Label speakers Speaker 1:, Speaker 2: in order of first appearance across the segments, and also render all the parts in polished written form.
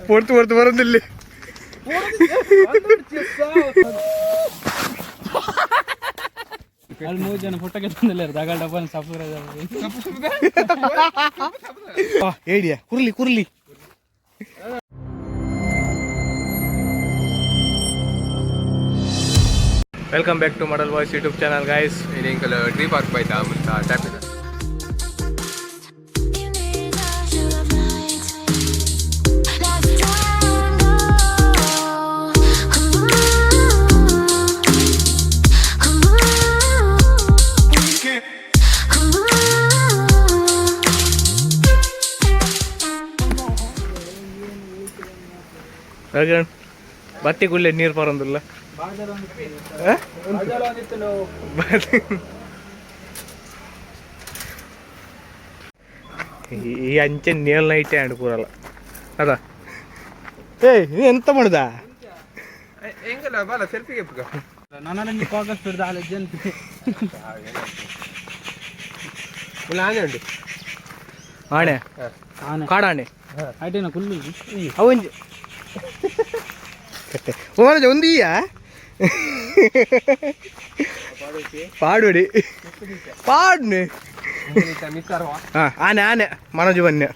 Speaker 1: പൊടുത്ത് പൊടുത്ത് പറഞ്ഞില്ലേ
Speaker 2: photo
Speaker 1: idea ಕುರ್ಲಿ ಕುರ್ಲಿ. Welcome back to model boys YouTube channel guys.
Speaker 3: ini kalau trip park baik dah mentah tapi dah.
Speaker 1: ಬತ್ತಿಗುಳ್ಳೆ ನೀರು ಬರೋದಿಲ್ಲ. ಈ ಅಂಚೆ ನೀಲ್ ನೈಟೇ ಆಂಡ್ ಕೂರಲ್ಲ ಅದ. ಏಯ್ ನೀ ಎಂತ ಮಾಡುದ? ಆಣೆ ಕಾಡಾಣೆ ಅವಂಜಿ ಒಂದು ಪಾಡುಡಿ ಪಾಡ್ನೆ ಆನೆ ಆನೆ ಮನೋಜ್ ಬನ್ನೆ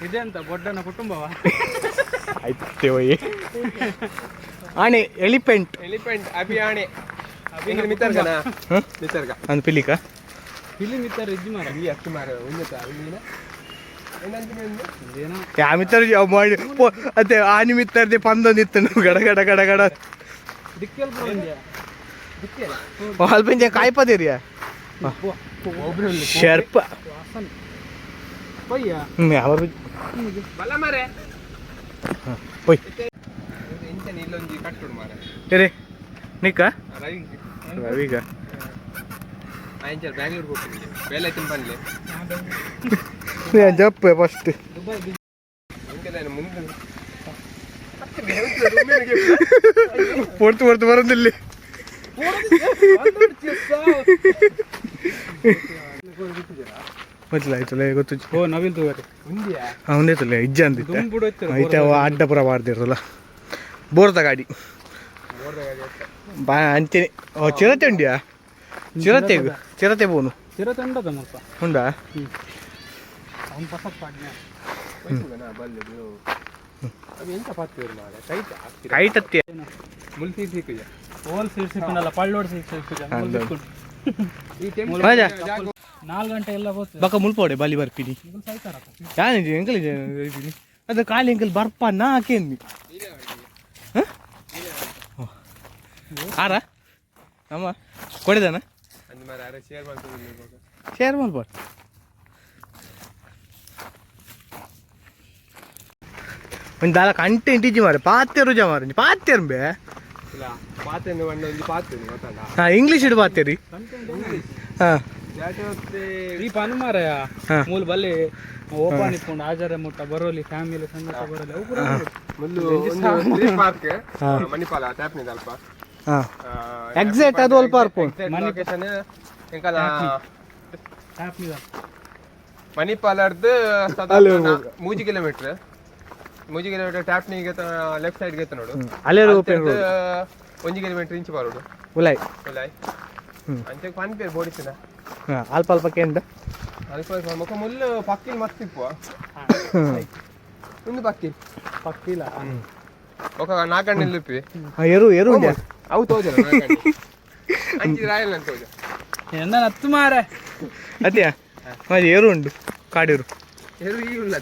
Speaker 2: ಇದೆಂತ ಬೊಡ್ಡನ ಕುಟುಂಬವ
Speaker 1: ಆಯ್ತೇ ಒಯ್ಯಿ ಆನೆ ಎಲಿಫೆಂಟ್
Speaker 3: Elephant ಅಭಿ ಆಣೆ ini mitarga mitarga
Speaker 1: ಅಂದ್ ಪಿಲಿಕ
Speaker 2: ಇಲ್ಲಿ ಮಿತ್ತರ್ ಇಜ್ಜಿ ಮಾರ
Speaker 3: ಇಲ್ಲಿ ಅಷ್ಟು ಮಾರ ಉನ್ನತ ಇಲ್ಲಿ
Speaker 1: ಯಾ ಮಿತ್ತರ್ ಮಾಡಿ ಅದೇ ಆನೆ ಮಿತ್ತರ್ದೆ ಪಂದೊಂದಿತ್ತು ಗಡ ಗಡ ಗಡ ಗಡ
Speaker 2: ದಿಕ್ಕೆಲ್ ಬರೋಂದ್ಯಾ ದಿಕ್ಕೆಲ್
Speaker 1: ಅಲ್ಪಂಜ ಕಾಯ್ಪದಿರಿಯ ಶರ್ಪ
Speaker 2: ಪಯ್ಯ
Speaker 1: ಅವರು
Speaker 3: ಬಲ್ಲ ಮಾರೆ
Speaker 1: ಓಯ್
Speaker 3: ಇಂಚನೆ ಇಲ್ಲೊಂದು ಕಟ್ಟುಡು ಮಾರೆ
Speaker 1: ಏರೆ ನಿಕ್ಕ
Speaker 3: ರವಿ
Speaker 1: ರವಿಗ
Speaker 3: ಆಯ್ತು ಬ್ಯಾಂಗ್ಳೂರ್ ಹೋಗ್ತೀನಿ ಬೇಲೆ ತಿನ್ ಬಂದ್ಲೆ
Speaker 1: ಜಪ್ಪೆ ಫಸ್ಟ್
Speaker 3: ಮುಂದೆ
Speaker 1: പൊടുത്ത് പൊടുത്ത് പറഞ്ഞില്ലേ മനസ്സിലാಯ್ತಲ್ಲ ಗೊತ್ತು.
Speaker 2: ಓ ನವಿಲ್ ತಗೋರಿ
Speaker 1: ಅವನೇತಲ್ಲ ಇಜ್ಜ ಅಂದಿತ್ತೆ ಐತೆ ಅಡ್ಡಪುರ ಮಾಡ್ದಿರಲ್ಲ ಬೋರ್ದ ಗಾಡಿ ಬಾ ಅಂಚೆನೆ. ಚಿರತೆ ಉಂಡ್ಯಾ? ಚಿರತೆ ಬೋನು
Speaker 2: ಚಿರತೆ ಉಂಡದ ಮಲ್ಪ
Speaker 1: ಉಂಡಾ?
Speaker 2: ಅವ್ನು ಪಸಕ್ ಪಾಡ್ನೆ
Speaker 3: ಅవి ಎಂತ ಪಾತ್ರೆ ಮಾರೆ ಕೈಟ್
Speaker 1: ಕೈಟತ್ತೆ
Speaker 3: ಮುಲ್ಸಿ ಸಿಕ್ಕುಜ
Speaker 2: ಹೋಲ್ ಸಿಕ್ಕಿನಲ್ಲ ಪಳ್ಳೋಡ್ ಸಿಕ್ಕಿಜ ಈ ಟೆಂಪಲ್ 4 ಗಂಟೆ ಎಲ್ಲ ಹೋಗ್ತದೆ
Speaker 1: ಬಕ ಮುಲ್ಪೋಡೆ ಬಾಲಿ ಬರ್ಪಿನಿ ಯಾನಿದೆ ಎಂಕಲ್ ಅದು ಕಾಲಿ ಎಂಕಲ್ ಬರ್ಪ ನಾ ಹಾಕೇನಿ ಆರ ಅಮ್ಮ ಕೊಡಿದಾನ
Speaker 3: ಅಂದ್ ಮಾರೆ ಅರೆ ಶೇರ್ ಮಾಡ್ಕೊಂಡು
Speaker 1: ಶೇರ್ ಮಾಡ್ಬಾರ್ದು. ಒಂದು ದಾಲ ಕಂಟೆಂಟ್ ಇಜ್ಜಿ ಮಾರೆ ಪಾತ್ಯರು ಜ ಮಾರ ಪಾತ್ಯರು ಬೇ
Speaker 3: ಇಲ್ಲ ಪಾತ್ರೆ ಒಂದು ಒಂದು ಪಾತ್ರೆ ಗೊತ್ತಲ್ಲ.
Speaker 1: ಹಾಂ ಇಂಗ್ಲೀಷ್ ಇಡು ಪಾತ್ಯರಿ ಹಾಂ
Speaker 2: ಈ ಪನುಮಾರಯ ಮೂಲ ಬಲ್ಲಿ ಓಪನ್ ಇಟ್ಕೊಂಡು ಆಜಾರ ಮುಟ್ಟ ಬರೋಲಿ ಫ್ಯಾಮಿಲಿ ಸಣ್ಣ ಬರೋಲಿ
Speaker 3: ಮುಲ್ಲು ಪಾರ್ಕ್ ಮಣಿಪಾಲ ಟ್ಯಾಪ್ನಿದೆ ಅಲ್ಪ
Speaker 1: ಎಕ್ಸಾಕ್ಟ್ ಅದು ಅಲ್ಪ
Speaker 3: ಲೊಕೇಶನ್ ಎಂಕಲ
Speaker 2: ಟ್ಯಾಪ್ನಿದ
Speaker 3: ಮಣಿಪಾಲರ್ದು 3 ಕಿಲೋಮೀಟರ್ 3 ಕಿಲೋಮೀಟರ್ ಟ್ಯಾಪ್ನಿಗೆ ಲೆಫ್ಟ್ ಸೈಡ್ಗೆ ನೋಡು
Speaker 1: ಅಲ್ಲೇ
Speaker 3: 1 ಕಿಲೋಮೀಟರ್ ಇಂಚು ಬರೋಡು
Speaker 1: ಉಲಾಯ್
Speaker 3: ಉಲಾಯ್ ಅಂಚೆ ಪನ್ ಪೇರ್ ಬೋಡಿಸಿನ
Speaker 1: ಅಲ್ಪ ಅಲ್ಪಕ್ಕೆ ಎಂತ
Speaker 3: ಅಲ್ಪ ಮುಖ ಮುಲ್ಲು ಪಕ್ಕಿಲ್ ಮಸ್ತಿಪ್ಪು ಒಂದು ಪಕ್ಕಿಲ್ಲ ఒక నాకండి నిలిపి
Speaker 1: ఎరు
Speaker 3: అవు తోజన అంచి రాయల్ ಅಂತ ತೋಜ
Speaker 2: ಎಂದ ನತ್ತು ಮಾರೆ
Speaker 1: ಅದ್ಯಾ మరి ఎరు ఉండు కాడెరు
Speaker 3: ఎరు ఈ ಉಲ್ಲ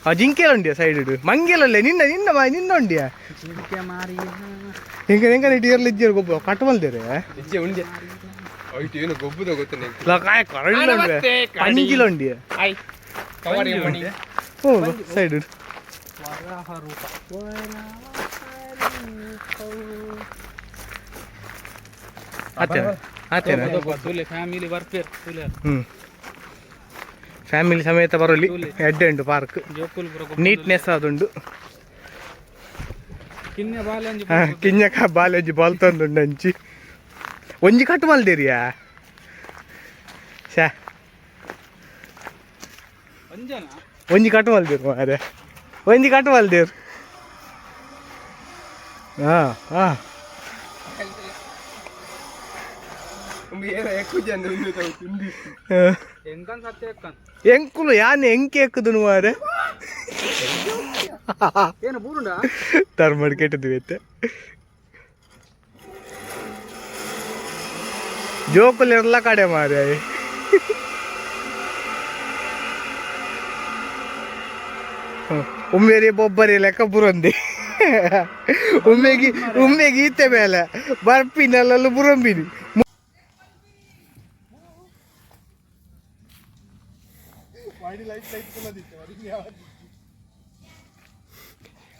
Speaker 1: ಆ ಜಿಂಕೆಲ್ಲ ಉಂಡಿಯಾ ಸೈಡ್ ಇಡು ಮಂಗೆಲಲ್ಲೇ ನಿನ್ನ ನಿನ್ನ ನಿನ್ನ ಉಂಡಿಯಾ
Speaker 2: ಜಿಂಕೆ ಮಾರಿ
Speaker 1: ಹಿಂಗ ಹೆಂಗ ಇಯರ್ಲಿ ಇಜ್ಜರು ಗೊಬ್ಬ ಕಟ್ ಮಲ್ದೇರೆ
Speaker 3: ಇಜ್ಜೆ ಉಂಡೆ ಐಟ್ ಏನು ಗೊಬ್ಬದ ಗೊತ್ತ ನಿಂಗೆ
Speaker 1: ಲಕಾಯ ಕರಳಿಲ್ಲ ಉಂಡೆ ಅಂಜಿಲ ಉಂಡಿಯಾ
Speaker 3: I Kavari Mani
Speaker 1: O side ಇಡು
Speaker 2: ವರಾಹ ರೂಪ
Speaker 1: ಆತೇನ
Speaker 2: ತುಲೆ ಫ್ಯಾಮಿಲಿ ಬರ್ಪೇರ್ ತುಲೆ
Speaker 1: ಫ್ಯಾಮಿಲಿ ಸಮೇತ ಬರೋಲಿ ಎಡ್ಡೆ ಉಂಟು ಪಾರ್ಕ್ ನೀಟ್ನೆಸ್ ಅದುಂಡು ಕಿನ್ಯಕ ಬಾಲೆಂಜಿ ಬಾಲ್ ತಂದುಂಡು ಅಂಚಿ ಒಂಜಿ ಕಟ್ಟು ಮಲ್ದೇರಿಯಾ ಶಾ
Speaker 2: ಅಂಜನ
Speaker 1: ಒಂಜಿ ಕಟ್ಟುವಲ್ದಿರು ಮಾರೆ ಒಂಜಿ ಕಟ್ಟುವಲ್ದಿರು ಹಾಂ
Speaker 2: ಎಂಕನ್ ಸತ್ಯ ಎಕ್ಕನ್
Speaker 1: ಎಂಕುಲು ಯಾನ್ ಎಂಕೆ ಎಕ್ಕುದು ಮಾರೆ
Speaker 2: ಏನು ಬೂರುಂಡ
Speaker 1: ತರ್ಮಡ್ ಕೆಟ್ಟದು ಐತೆ ಜೋಕುಲು ಎಲ್ಲ ಕಡೆ ಮಾರೆ ಉಮ್ಮೆರಿ ಬೊಬ್ಬರಿ ಲೆಕ್ಕ ಬುರಂದಿ ಉಮ್ಮೆಗೆ ಈತೆ ಮೇಲೆ ಬರ್ಪಿನಲ್ಲೆಲ್ಲ ಬುರಂಬಿನಿ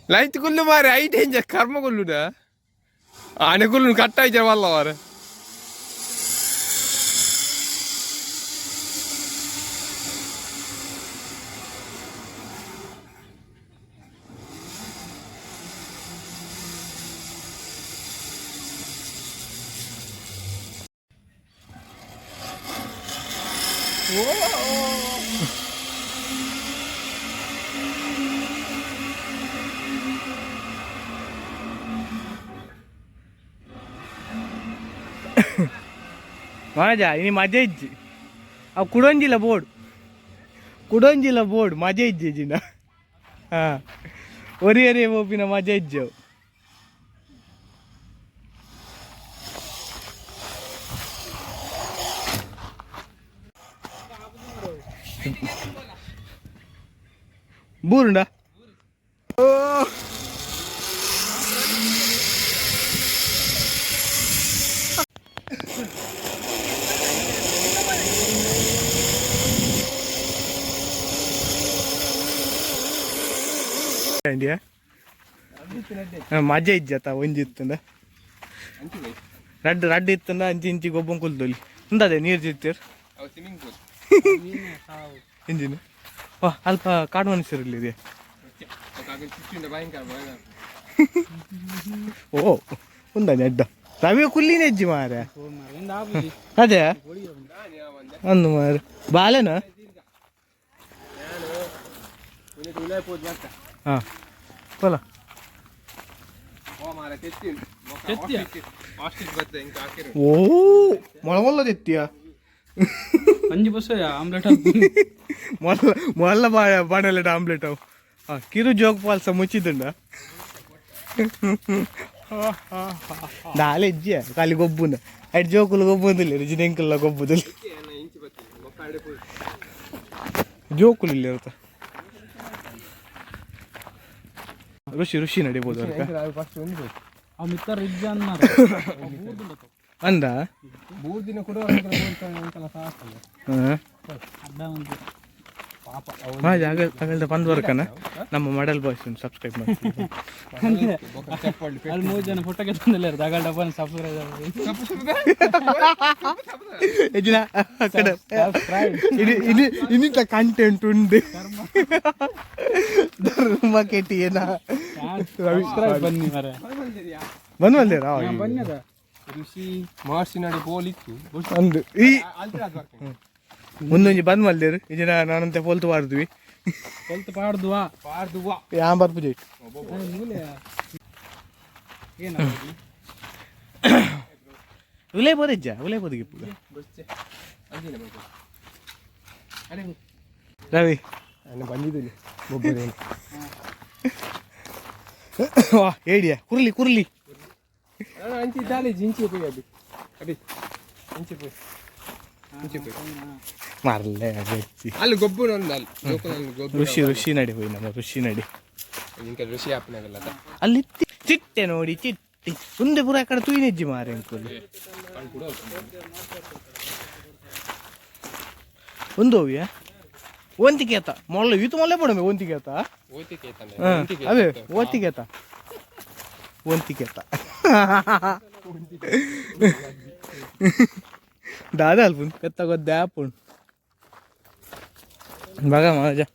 Speaker 3: ಲೈಟ್ ಕುಲ್ಲು ಮಾರೆ ಐಟ್ ಹೆಂಜ ಕರ್ಮ ಕೊಲ್ಲುಡ ಆನೆ ಕುಲ್ಲು ಕಟ್ಟಾಯ್ತ ವಲ್ಲ ಮಾರೆ
Speaker 1: ಮಜಾ ಇನಿ ಮಜಾ ಇಜ್ಜಿ ಅವು ಕುಡೊಂಜಿಲ್ಲ ಬೋರ್ಡ್ ಮಜಾ ಇಜ್ಜಿ ಜಿನ ಹಾಂ ಒರಿ ಓಪಿನ ಮಜಾ ಇಜ್ಜವು ಬೂರುಂಡ ಮಜಾ ಇಜ್ಜತ್ತ ಒಂಜಿ ಇತ್ತಂದ ರಡ್ಡು ಇತ್ತಂದ ಅಂಚಿ ಇಂಚಿ ಗೊಬ್ಬಂ ಕುಲ್ತೊಲಿ ಉಂದದೆ ನೀರು ಜಿರ್ತೀರ್ ಇಂಜಿನ್ ವಾ ಅಲ್ಪ ಕಾಡು ಮನುಷ್ಯರಲ್ಲಿ ಓ ಉಂದ ನೆಡ್ಡ ರವಿ ಕುಲ್ಲಿನ ಹೆಜ್ಜಿ ಮಾರ ಅದೇ ಅಂದು ಮಾರ ಬಾಲೆನ ಹಾಂ ಪೋಲ ಓ ಮೊಳಮೊಲ್ಲ ತೆತ್ತಿಯ
Speaker 2: ಅಂಜು ಬಸ್ ಆಮ್ಲೆಟ್
Speaker 1: ಮೊಲ್ಲ ಬಾಣಲೆಟ್ ಆಮ್ಲೆಟ್ ಅವು ಕಿರು ಜೋಗ್ ಪಾಲ್ಸ ಮುಚ್ಚಿದ್ದುಂಡ ನಾಳೆ ಇಜ್ಜಿಯ ಖಾಲಿ ಗೊಬ್ಬುಂಡ ಅಡ್ ಜೋಕುಲು ಗೊಬ್ಬುದಿಲ್ಲ ರಿಜಿನ ಎಂಕಲ್ಲ ಗೊಬ್ಬುದಿಲ್ಲ ಜೋಕುಲು ಇಲ್ಲ ಇರುತ್ತ ಋಷಿ ನಡಿಬೋದು ಅಂದ
Speaker 3: 3 ದಿನ ಕೂಡ
Speaker 1: ಹಾಗಾದ್ರೆ ಬಂದ್ವರ್ಕನ ನಮ್ಮ ಮಾಡಲ್ ಬಾಯ್ಸ್ ಸಬ್ಸ್ಕ್ರೈಬ್ ಮಾಡಿ
Speaker 2: 3 ಜನ ಫೋಟೋಗೆ ತಂದಿಲ್ಲ ದಗಲ್ ಡಬ್ಬನ್ ಸಬ್ಸ್ಕ್ರೈಬ್
Speaker 1: ಇನ್ನಿಂತ ಕಂಟೆಂಟ್ ಉಂಡು ಧರ್ಮ ಕೆಟ್ಟಿಯೇನ
Speaker 2: ಬನ್ನಿ
Speaker 1: ಬಂದ್ವಲ್ದೇರ
Speaker 2: ಬನ್ನದ
Speaker 3: ಋಷಿ ಮಾರ್ಸಿನಡಿ ಬೋಲಿತ್ತು
Speaker 1: ಒಂದು ಈ ಮುಂದೊಂಜಿ ಬಂದ್ ಮಲ್ದೇರು ಇದನ್ನ ನಾನಂತೆ ಪೊಲ್ತು ಪಾಡ್ದ್ವಿ ಯಾಂ ಬರ್ಪು ಜೈ ಉಲೇ ಬೋದಿಜ್ಜ ಉಲೇ ಬೋದಿಗೆ ರವಿ
Speaker 3: ಬಂದಿದ್ದೀನಿ
Speaker 1: ವಾ ಏಡಿಯ ಕುರ್ಲಿ
Speaker 3: ಅಂಚಿ ದಾಲಿ ಜಿಂಚಿ ಪೋಯಿ ಅಡಿ ಅಂಚಿ ಪೋಯಿ
Speaker 1: ಮಾರಲ್ಲೇ
Speaker 3: ಅಲ್ಲಿ ಗೊಬ್ಬರ
Speaker 1: ಋಷಿ ನಡಿ ಹೋಗಿ ನಮ್ಮ ಋಷಿ ನಡಿ
Speaker 3: ಋಷಿ ಆಪ್ನಾಗಲ್ಲ
Speaker 1: ಅಲ್ಲಿ ಚಿಟ್ಟೆ ನೋಡಿ ಚಿಟ್ಟಿ ಮುಂದೆ ಪುರ ಕಡೆ ತುಯಿನೆಜ್ಜಿ ಮಾರೆ ಅಂಕಲ್ ಒಂದು ಹೋಗ್ಯಾ ಒಂತಿಕೇತ ಮೊಳ್ಳ ಈತು ಮೊಳ್ಳೆ ಪಡಮೆ ಒಂತಿಕೇತ ಅವೇ ಒಂತಿಕೇತ दादा अल्पून कत्ता गोद्या आपण बघा माझ्या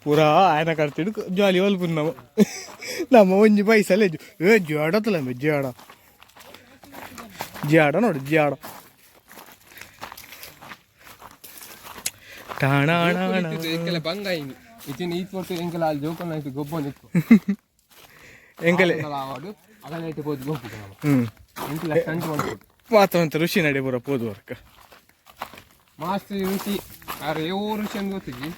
Speaker 1: पुरा आयना काढते जॉली अल्पून ನಮ್ಮ ಒಂಜಿ ಪೈಸಲೆ ಜಾಡತ್ತಲ್ಲ ಜಾಡ ನೋಡಿ ಜಾಡ
Speaker 3: ಎಂಕೆಲ್ಲ ಬಂಗಾಯಿನಿ ಇಚಿನ ಈತ್ ಕೊಟ್ಟು ಎಂಕೆಲ್ಲ ಅಲ್ಲಿ ಜೋಕಲ್ ಆಯ್ತು ಗೊಬ್ಬನಿತ್ತು
Speaker 1: ಎಂಕಲೆ
Speaker 3: ಆವಾಡು ಅಗಲೈಟ್ ಹೋದ್ ಗೊಬ್ಬು ಎಂಕೆಲ್ಲ ಸ್ಟಂಟ್ ಮಾಡ್ಬೋದು
Speaker 1: ಮಾತವಂತ ಋಷಿ ನಡೆ ಬರೋ ಪೋದುವರ್ಕ
Speaker 3: ಮಾಸ್ತಿ ಋಷಿ ಅರೆ ಏ ಋಷಿ ಅಂತ ಗೊತ್ತಿದ್ದಿ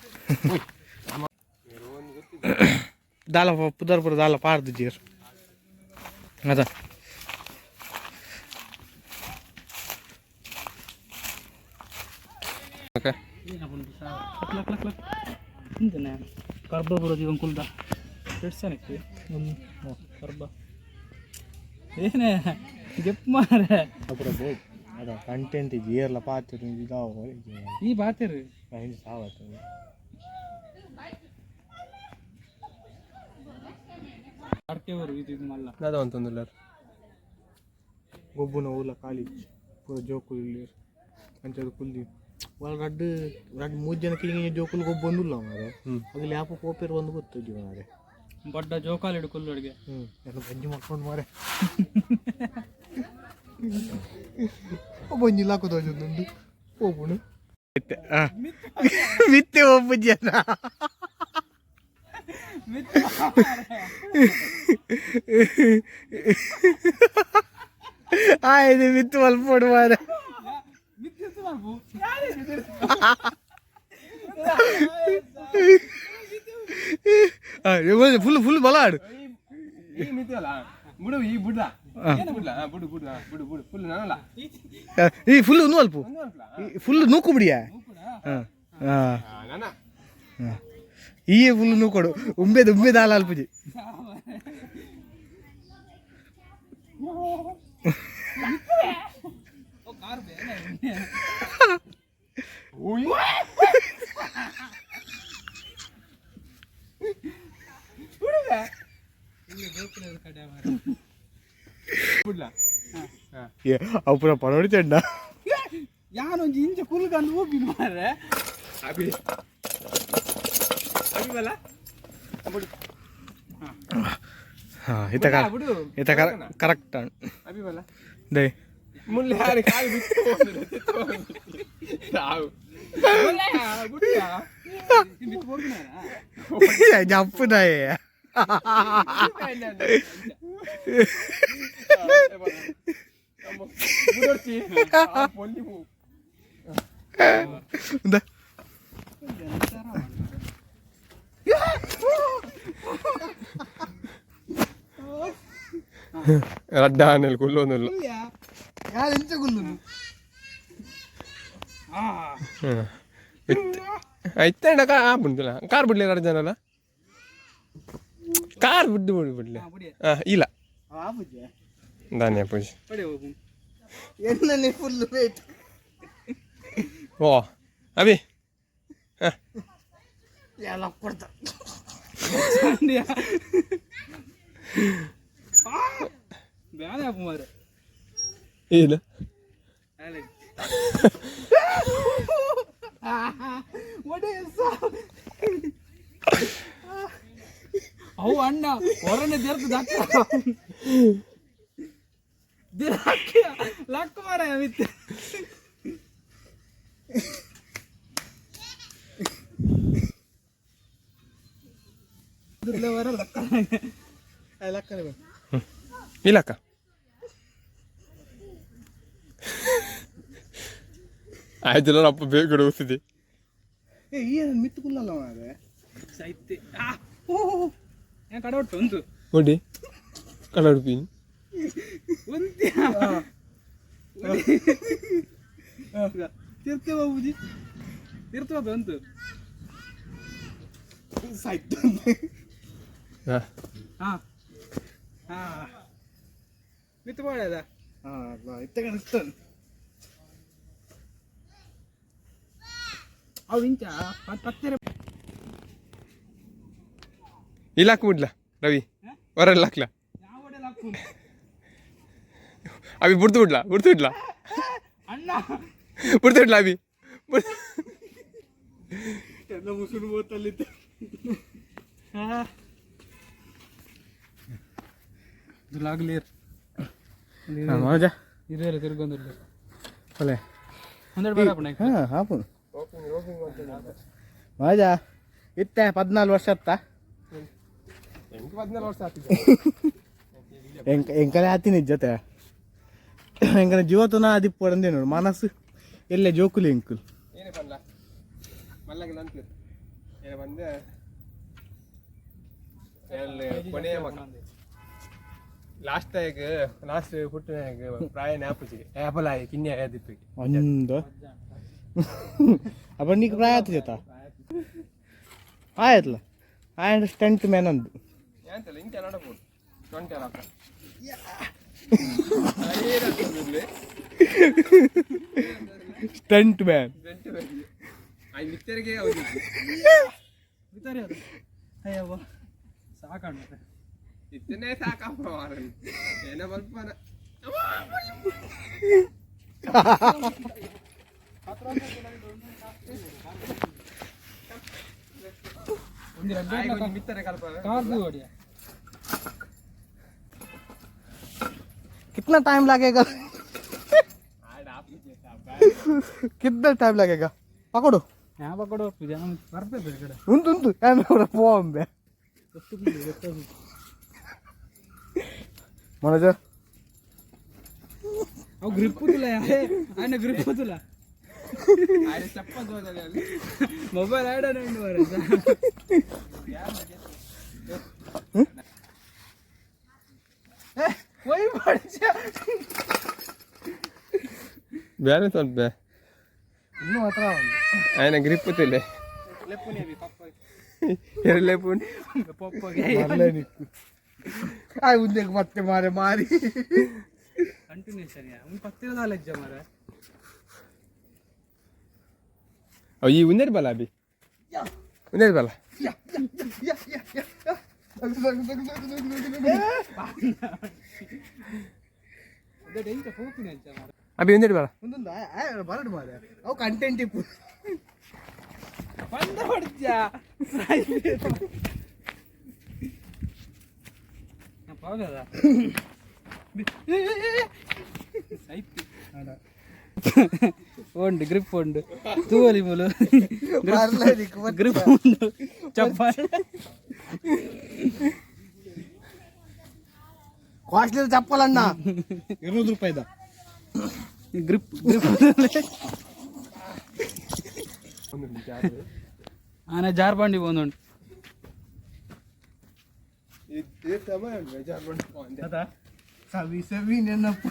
Speaker 1: ದಾಲ ಪುದರ್ಪುರ ದಾಲ ಪಾರ್ದು ಜೀರ್ ಅದ
Speaker 3: ಓಕೆ
Speaker 2: ಕರ್ಬ ಬರೋದು ಇವಾಗ ಕುಲ್ದ ಬಿಡ್ಸನಕ್ಕೆ ಕರ್ಬ ಏನೇ ಗೆಪ್ ಮಾರೆ
Speaker 1: ಅಪುರ ಬೋದ್ ಅದ ಕಂಟೆಂಟ್ ಜೀರ್ಲ ಪಾತಿರು ಇದಾವ
Speaker 2: ಈ ಬಾತಿರು
Speaker 1: ಸಾವತ್ತು
Speaker 2: ಅಡ್ಕೆವರು ಇದು ಮಲ್ಲ
Speaker 3: ಅದ ಅಂತಂದಿಲ್ಲ
Speaker 1: ಗೊಬ್ಬುನ ಊಲ ಖಾಲಿ ಪೂರ ಜೋಕುಲು ಇಲ್ಲಿ ಅಂಚದು ಕುಲ್ದಿ వాళ్ళు రెడ్ రెడ్ 3 జన కింద జోకులు గొప్ప ಬಂದಿಲ್ಲ ಮಾರೆ ಅದು ಲ್ಯಾಪ್ ಕೋಪೇರ್ ಒಂದು ಗೊತ್ತಿದ್ವಿ ಮಾರೆ
Speaker 2: ಬಡ್ಡ ಜೋಕಾಲಿ ಹಿಡ್ಕೊಳ್ಳೋರಿಗೆ
Speaker 1: ಎಲ್ಲ ಬಜ್ಜಿ ಮಾಡ್ಕೊಂಡು ಮಾರೆ ಬಜ್ಜಿ ಲಾಕೋದು ಒಂದು ಹೋಗ್ಬಿಡು ಮಿತ್ತೆ ಒಬ್ಬ ಜನ ಆಯ್ತು ಮಿತ್ತು ಮಲ್ಪೋಡು ಮಾರೆ ಫುಲ್ ಫುಲ್ ಬಲಾಡ್ ಈ ಫುಲ್ ಒಂದು ಅಲ್ಪ ಫುಲ್ ನೂಕು ಬಿಡಿಯಾ ಈ ಫುಲ್ ನೂಕೊಡು ಉಂಬೆದ ಹಾಲು ಅಲ್ಪಜಿ ಅಪುರ ಪನೋಡಿತಂಡ
Speaker 2: ಯಾನೊಂದು ಇಂಚ ಕುಲ್ಕಂಡು ಹೋಗಿದ್ದು ಮಾರೆ
Speaker 3: ಅಭಿ ಬಲ
Speaker 1: ಇತ ಕರೆಕ್ಟ್
Speaker 3: ಅಭಿ ಬಲ
Speaker 1: ದೇ
Speaker 3: ಮುಳ್ಳು ಯಾರು ಕಾಲು ಬಿಟ್ಟು
Speaker 1: ಜಪ್ಪುನಾಯ
Speaker 3: ರಡ್ಡಾನೆಲ್ ಕುಲ್ಲೋನಿಲ್ಲ ಐತಂಡ ಬಿಡ್ದಿಲ್ಲ ಕಾರ್ ಬಿಡ್ಲಿ ಎರಡು ಜನ ಅಲ್ಲ ಕಾರ್ ಬಿಡ್ಲಿ ಇಲ್ಲ ಧಾನ್ಯ ಪೂಜೆ
Speaker 1: ಫುಲ್ ವೇಟ್
Speaker 3: ಓ ಅಭಿ
Speaker 1: ಎಲ್ಲ ಕೊಡ್ತ
Speaker 2: ಬೇರೆ ಅಪ್ಪ ಮಾರೆ
Speaker 3: ಇಲ್ಲ
Speaker 2: ಅವು ಅಣ್ಣ ಹೊರನೆ ದೇರ್ತ ಲಕ್ಕ ಮಾರ ಮಿತ್ತೆ
Speaker 3: ಇಲ್ಲಕ್ಕ ಆಯ್ತು ಅಪ್ಪ ಬೇಗ ಹೋಗ್ತಿದ್ದೆ
Speaker 1: ಏನು ಮಿತ್ತುಕುಲ್ಲಲ್ಲ ಮಾರೆ
Speaker 2: ಸಾಹಿತ್ಯ ಕಡೆ ಒಟ್ಟು ಒಂದು
Speaker 3: ನೋಡಿ ಕಡೆ ಹುಡುಪಿ
Speaker 2: ತೀರ್ಥ ಬಾಬುಜಿ ತೀರ್ಥ ಬಾಬು ಒಂದು
Speaker 1: ಸಾಯ್ತು
Speaker 2: ಮಿತ್ತು ಬಾಳದ
Speaker 1: ಇತ್ತಗಣಿಸ್ತಾನೆ
Speaker 2: ಅವು ಇಂಚ ಪತ್ತೆರೆ
Speaker 3: ಇಲ್ಲ ಹಾಕ್ಬಿಡ್ಲ ರವಿ ಹೊರಲ್ಲ ಹಾಕ್ಲ ಅಭಿ ಬಿಡ್ತು ಬಿಡ್ಲ
Speaker 2: ಅಣ್ಣ
Speaker 3: ಬಿಡ್ತು ಬಿಡ್ಲ ಅಭಿ
Speaker 1: ಎಲ್ಲ ಮುಸುಡು ಬೋತಲ್ಲಿತ್ತು
Speaker 2: ಲಾಗ್ಲೇರ್
Speaker 1: ಮಜಾ
Speaker 2: ಇರೇ ತಿರ್ಗೊಂದಿಲ್ಲ
Speaker 1: ಒಳ್ಳೆ
Speaker 2: ಒಂದೆರಡು ಬೇಡ
Speaker 1: ಹಾಂ ಹಾಪು ಮಜಾ ಇತ್ತೆ 14 ವರ್ಷ ಅತ್ತ
Speaker 3: ಎಂಕ್ 14 ವರ್ಷ ಆತಿದ್ದ
Speaker 1: ಎಂಕಲೆ ಆತಿನ ಜೊತೆ ಎಂಕನ ಜೀವತನ ಆದಿಪ್ಪಡಂದೇ ನೋಡು ಮನಸ್ಸು ಎಲ್ಲೇ ಜೋಕುಲಿ ಎಂಕುಲ್
Speaker 3: ಏನೇ ಬಂದ್ಲ ಮಲ್ಲಗೆ ನಂತು ಏನೇ ಬಂದೆ ಕೊನೆಯ ಮಗ ಲಾಸ್ಟ್ ಪುಟ್ಟಿನ ಪ್ರಾಯ ನ್ಯಾಪಚಿಗೆ ಆ್ಯಪಲ್ ಆಗಿ ಕಿನ್ನೆ ದಿಪ್ಪಿಗೆ
Speaker 1: ಒಂದು ಅಪ್ಪ ನೀಕು ಪ್ರಾಯ ಆಯ್ತು ಜೊತೆ ಆಯ್ತಲ್ಲ ಆಯ್ತು ಸ್ಟಂಟ್ ಮ್ಯಾನ್ ಅಂದು
Speaker 3: ಏನಂತಲ್ಲ ಇಂಟೆ ನೋಡಬಹುದು 20 ಅಲ್ಲ
Speaker 1: ಸ್ಟಂಟ್ ಮ್ಯಾನ್
Speaker 3: ಆಯ್ ಮಿತ್ತರಿಗೆ ಹೌದು
Speaker 2: ಅಯ್ಯವ್ವ ಸಾಕಾಗುತ್ತೆ
Speaker 3: ಇತ್ತನೇ ಸಾಕಪ್ಪ ಏನೋ ಬಲ್ಪನ ಮಿತ್ತರೆ ಕಲ್ಪ
Speaker 1: कितना टाइम लगेगा कितना टाइम लगेगा पकड़ो
Speaker 2: यहाँ पकड़ो ಬರ್ಬೇಕು ಈ ಕಡೆ
Speaker 1: ಉಂಟು ಉಂಟು ನಾನು ಪೋಂಬೆ ಮನೋಜ
Speaker 2: ಅವು ಗ್ರಿಪ್ ತುಲ ఆయన ಗ್ರಿಪ್ ತುಲ
Speaker 3: ఆయన చెప్పదు ಅಲ್ಲಿ
Speaker 2: ಮೊಬೈಲ್ ಆಡೋಣ ವೈ ಮಾಡ್ಸ
Speaker 3: ಬೇರೆ ಸ್ವಲ್ಪ
Speaker 1: ಇನ್ನೂ ಹತ್ರ
Speaker 3: ఆయన ಗ್ರಿಪ್ ತಿಲೆ
Speaker 2: ಲೆಪ್ಪುನೇ ಪಪ್ಪ
Speaker 3: ಲೆಪುನ್
Speaker 2: ಪಪ್ಪಗೆ
Speaker 1: ಆಯ್ ಉಂದೆ ಮತ್ತೆ ಮಾರೆ ಮಾರಿ
Speaker 2: ಕಂಟಿನ್ಯೂಷನ್ ಒಂದು ಪತ್ತಿರದ ಕಾಲೇಜ್ ಮಾರೆ
Speaker 3: ಈ ಉಂದೇರ್ ಬಲ ಅಭಿ ಉಂದೇರ್ ಬಲ ಅಭಿ ಉಂದೇರ್ ಬಲ
Speaker 1: ಒಂದೊಂದು ಬರಡು ಮಾರೆ ಅವು ಕಂಟೆಂಟ್ ಇಪ್ಪು
Speaker 2: ಬಂದ ಹೊಡ್ತ್ಯಾ ಹೋಗದ ಉಂಡು ಗ್ರಿಪ್ ಉಂಡು ತೂವಲಿ ಮೂಲು ಗ್ರಿಪ್ ಉಂಡು ಚಪ್ಪಾಳೆ
Speaker 1: ಕಾಸ್ಟ್ಲಿ ಚಪ್ಪಲಣ್ಣ 200 ರೂಪಾಯಿದ
Speaker 2: ಗ್ರಿಪ್ ಆನೆ ಜಾರ್ಬಂಡಿ ಬಂದುಂಟು
Speaker 1: ಸವಿ ಸವಿ ನೆನಪು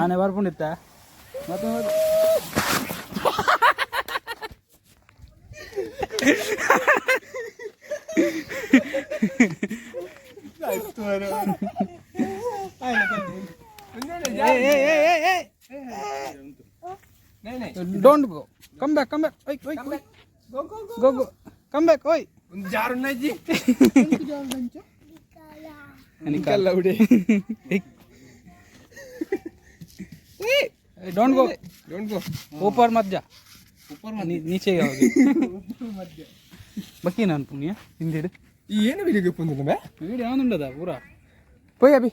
Speaker 2: ಆನೆ ಬರ್ಕೊಂಡಿತ್ತ ಮತ್ತೆ don't go come back go come back ಓಯ್
Speaker 3: ಜಾರುಣ್ಣಜ್ಜಿ
Speaker 2: निकाल
Speaker 3: उड़े
Speaker 2: डोंट गो ऊपर मत जा
Speaker 1: ऊपर
Speaker 2: नीचे जाओगे बकी ನಾನು ಪುಣ್ಯ ಹಿಂದಿಡು
Speaker 3: ಏನು ವಿಡಿಯೋ ಬಂದಿಲ್ಲ ಬೇ
Speaker 2: ವಿಡಿಯೋ ಯಾವ್ದುಂಡದ ಪೂರಾ
Speaker 3: ಹೋಯ್ ಅಭಿ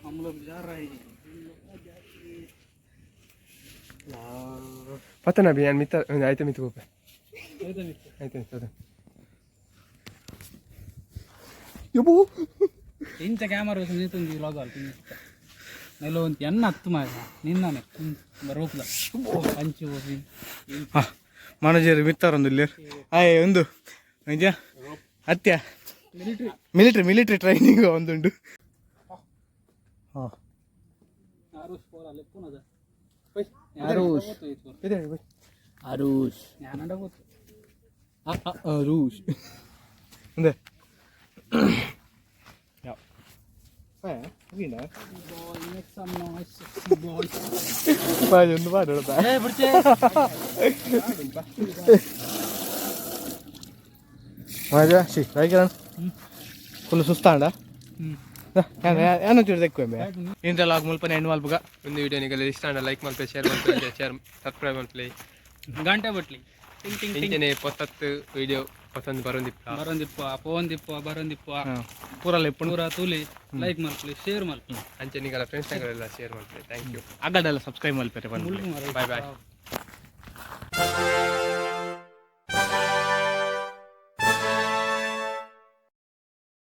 Speaker 2: हम लोग जा रहे हैं
Speaker 3: पता ना भी यार मित्र आयते मित्र को आयते मित्र
Speaker 1: ಯಬ್ಬು
Speaker 2: ಇಂಚ ಕ್ಯಾಮರಾ ನಿಂತು ಲಾಗ್ ಆಲ್ತೀನಿ ನೆಲ ಒಂದು ಎಣ್ಣ ಹತ್ತು ಮಾಡ ನಿನ್ನನೆ ಬರೋಕ್ಲ ಹಂಚಿ ಹೋಗಿ
Speaker 1: ಮನೋಜರ್ ಮಿತ್ತಾರೊಂದು ಇಲ್ಲಿ ಆಯ್ ಒಂದು ನಿಜ ಹತ್ಯ ಮಿಲಿಟ್ರಿ ಟ್ರೈನಿಂಗ್ ಒಂದುಂಟು ಹಾಂ
Speaker 2: ಆರುಷ್ ഞാനണ്ട ಗೊತ್ತು
Speaker 1: ರೂಷ್ ಅಂದೆ ಒಂದು ಪಾಡೋದ ಫುಲ್ ಸುಸ್ತಾಂಡ ಏನು ಚೂರು ತೆಕ್ಕೊಮ್ಮೆ ಇಂಥ ಲಾಗ್ ಮುಲ್ಪ ಎಂಡ್ ಮಲ್ಪಗ
Speaker 3: ಒಂದು ವಿಡಿಯೋ ನಿಮಗೆ ಇಷ್ಟ ಲೈಕ್ ಮಾಡ್ತೀವಿ ಶೇರ್ ಮಾಡ್ತೀವಿ ಸಬ್ಸ್ಕ್ರೈಬ್ ಮಾಡ್ತೀವಿ
Speaker 2: ಗಂಟೆ ಬಟ್ಲಿ
Speaker 3: ಇಂಚನೆ ಪೊತ್ತತ್ತು ವಿಡಿಯೋ ಪಸಂದ್ ಬರೋದಿಪ್ಪ
Speaker 2: ಬರೋಂದಿಪ್ಪ
Speaker 1: ಪೂರಲ್ಲ ಇಪ್ಪು
Speaker 2: ಪೂರ ತೂಲಿ ಲೈಕ್ ಮಲ್ಪಲಿ ಶೇರ್ ಮಲ್ಪಲಿ
Speaker 3: ಅಂಚೆ ನಿಗಳ ಫ್ರೆಂಡ್ಸ್ಗಳೆಲ್ಲ ಶೇರ್ ಮಾಡ್ತೀವಿ ಥ್ಯಾಂಕ್ ಯು
Speaker 1: ಅಗಡೆಲ್ಲ ಸಬ್ಸ್ಕ್ರೈಬ್ ಮಲ್ಪೇರೆ
Speaker 2: ಮುಳ್ಳು ಮಾರ
Speaker 3: ಬಾಯ್ ಬಾಯ್